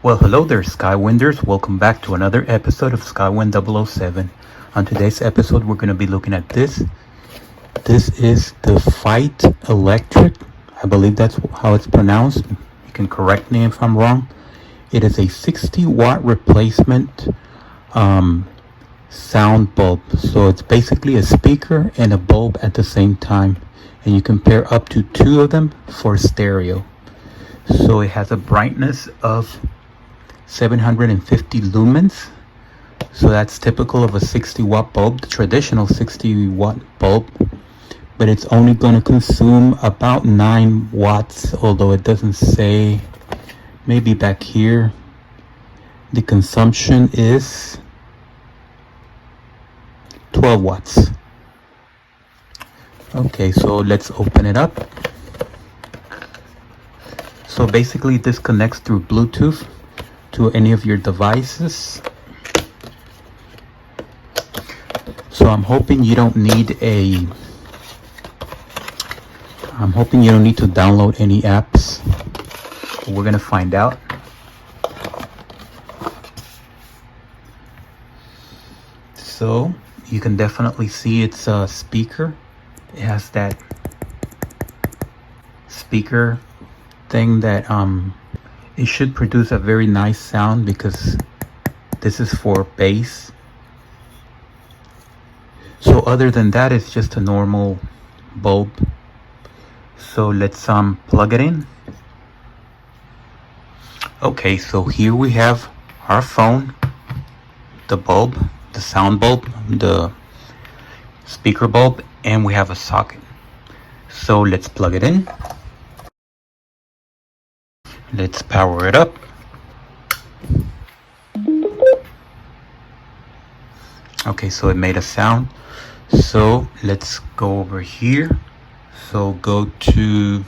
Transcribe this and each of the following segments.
Well, hello there, Skywinders. Welcome back to another episode of Skywind 007. On today's episode, we're going to be looking at this. This is the Feit Electric. I believe that's how it's pronounced. You can correct me if I'm wrong. It is a 60-watt replacement sound bulb. So it's basically a speaker and a bulb at the same time. And you can pair up to two of them for stereo. So it has a brightness of 750 lumens. So that's typical of a 60-watt bulb, the traditional 60-watt bulb. But it's only going to consume about 9 watts, although it doesn't say. Maybe back here the consumption is 12 watts. Okay, so let's open it up. So basically this connects through Bluetooth to any of your devices. So I'm hoping you don't need to download any apps. We're gonna find out. So you can definitely see it's a speaker. It has that speaker thing that it should produce a very nice sound because this is for bass. So other than that, it's just a normal bulb. So let's plug it in. Okay, so here we have our phone, the bulb, the sound bulb, the speaker bulb, and we have a socket. So let's plug it in. Let's power it up. Okay, so it made a sound. So let's go over here. So go to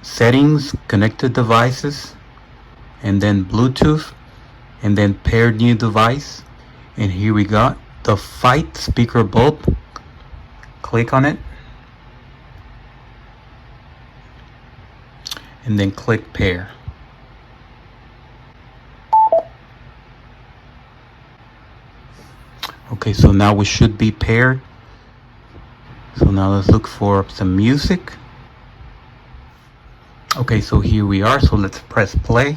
settings, connected devices, and then Bluetooth, and then pair new device. And here we got the Feit speaker bulb. Click on it. And then click pair. Okay, so now we should be paired. So now let's look for some music. Okay, so here we are. So let's press play.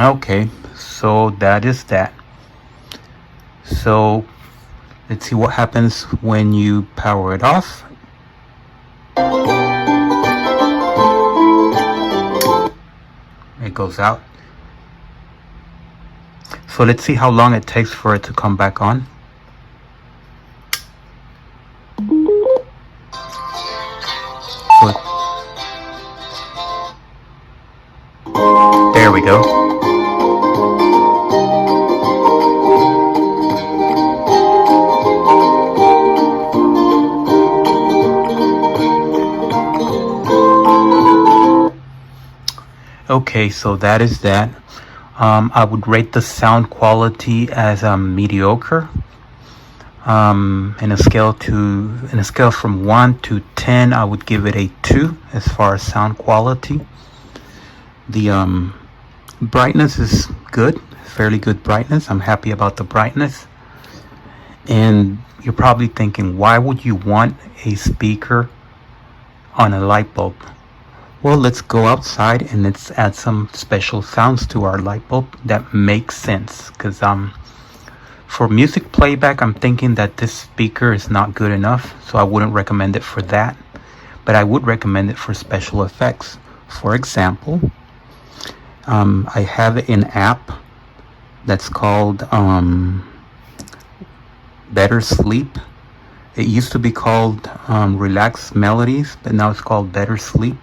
Okay, so that is that. So let's see what happens when you power it off. It goes out. So let's see how long it takes for it to come back on. So, there we go. Okay, so that is that. I would rate the sound quality as mediocre. In a scale from 1 to 10, I would give it a 2 as far as sound quality. The brightness is good, fairly good brightness. I'm happy about the brightness. And you're probably thinking, why would you want a speaker on a light bulb? Well, let's go outside and let's add some special sounds to our light bulb that makes sense. Because for music playback, I'm thinking that this speaker is not good enough, so I wouldn't recommend it for that. but I would recommend it for special effects. For example, I have an app that's called Better Sleep. It used to be called Relax Melodies, but now it's called Better Sleep.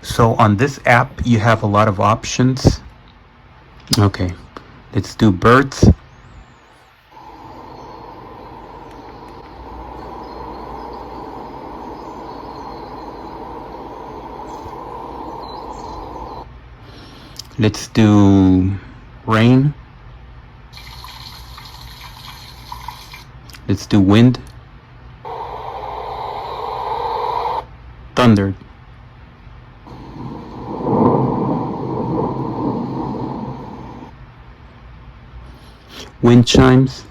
So on this app, you have a lot of options. Okay, let's do birds. Let's do rain. Let's do wind. Thunder. Wind chimes.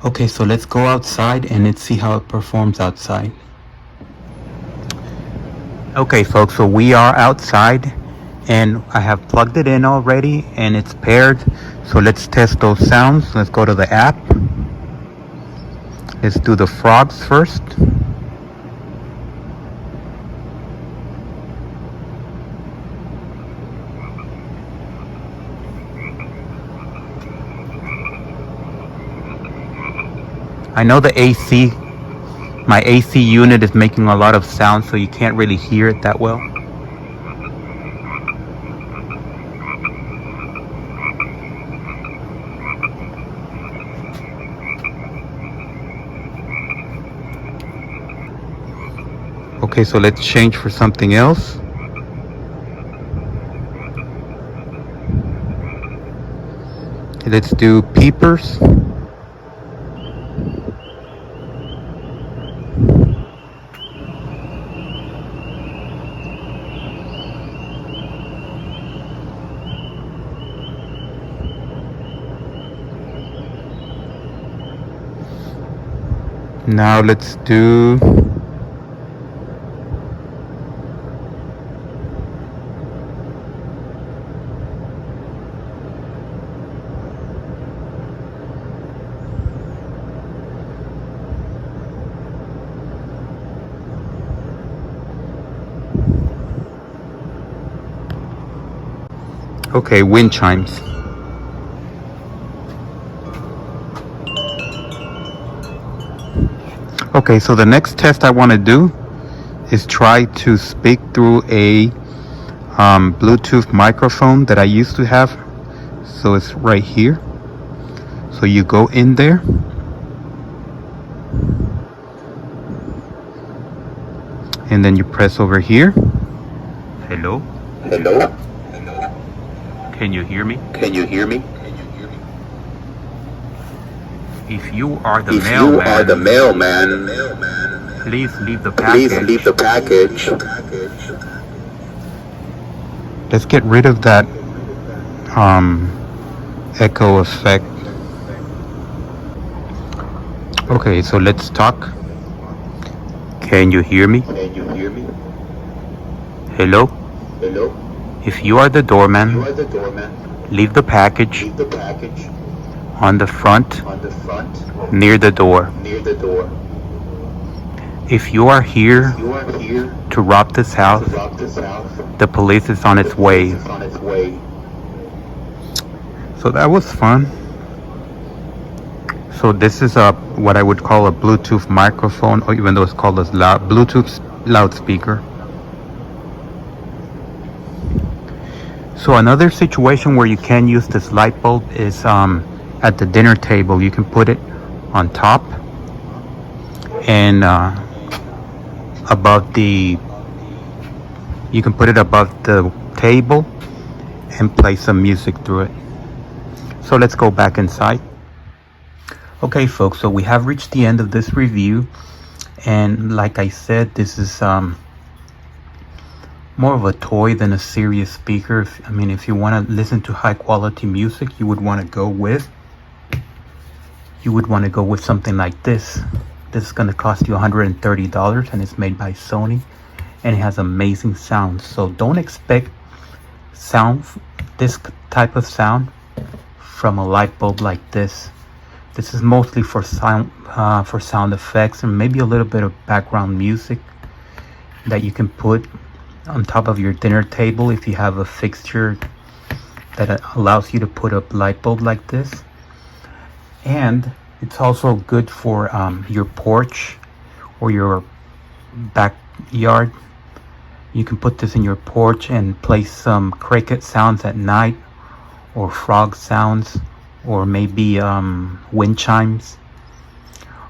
Okay, so let's go outside and let's see how it performs outside. Okay folks, so we are outside and I have plugged it in already and it's paired. So let's test those sounds. Let's go to the app. Let's do the frogs first. I know the AC, my AC unit is making a lot of sound, so you can't really hear it that well. Okay, so let's change for something else. Let's do peepers. Now let's do wind chimes. Okay, so the next test I want to do is try to speak through a Bluetooth microphone that I used to have. So it's right here. So you go in there. And then you press over here. Hello? Hello? Can you hear me? Can you hear me? If you are the mailman, please leave the package. Let's get rid of that echo effect. Okay, so let's talk. Can you hear me? Hello? Hello? If you are the doorman, leave the package on the front, near the door. If you are here to rob this house, the police is on its way. So that was fun. So this is what I would call a Bluetooth microphone, or even though it's called a Bluetooth loudspeaker. So another situation where you can use this light bulb is at the dinner table. You can put it on top and you can put it above the table and play some music through it. So let's go back inside. Okay folks, so we have reached the end of this review, and like I said, this is more of a toy than a serious speaker. If you want to listen to high quality music, you would want to go with something like this. This is going to cost you $130, and it's made by Sony, and it has amazing sound. So don't expect this type of sound from a light bulb like this. This is mostly for sound effects and maybe a little bit of background music that you can put on top of your dinner table if you have a fixture that allows you to put a light bulb like this. And it's also good for your porch or your backyard. You can put this in your porch and play some cricket sounds at night, or frog sounds, or maybe wind chimes,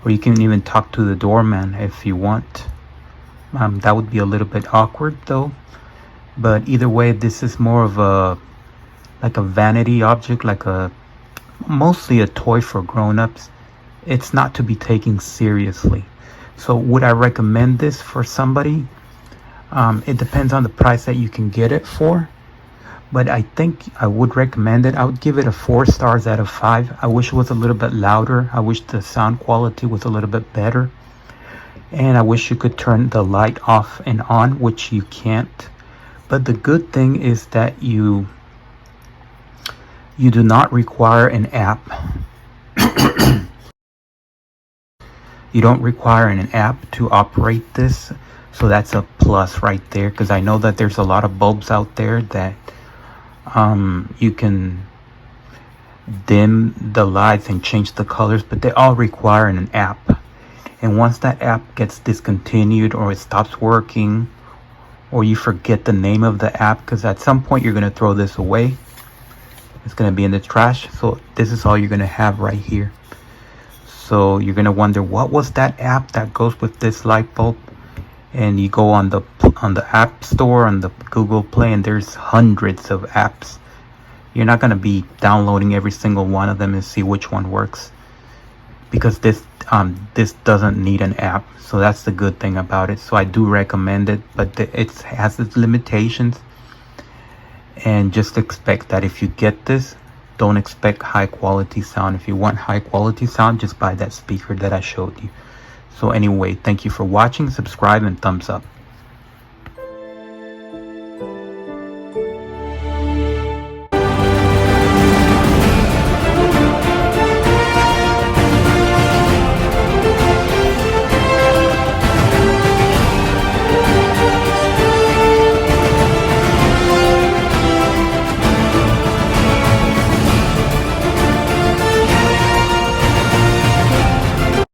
or you can even talk to the doorman if you want. That would be a little bit awkward though, but either way, this is more of a vanity object, mostly a toy for grown-ups. It's not to be taken seriously. So would I recommend this for somebody? It depends on the price that you can get it for, but I think I would recommend it. I would give it a 4 stars out of 5. I wish it was a little bit louder. I wish the sound quality was a little bit better, and I wish you could turn the light off and on, which you can't. But the good thing is that you do not require an app. You don't require an app to operate this, so that's a plus right there, because I know that there's a lot of bulbs out there that you can dim the lights and change the colors, but they all require an app. And once that app gets discontinued, or it stops working, or you forget the name of the app, because at some point you're going to throw this away, it's going to be in the trash, so this is all you're going to have right here. So you're going to wonder, what was that app that goes with this light bulb? And you go on the app store, on the Google Play, and there's hundreds of apps. You're not going to be downloading every single one of them and see which one works, because this doesn't need an app. So that's the good thing about it. So I do recommend it, but it has its limitations. And just expect that if you get this, don't expect high quality sound. If you want high quality sound, just buy that speaker that I showed you. So anyway, thank you for watching. Subscribe and thumbs up.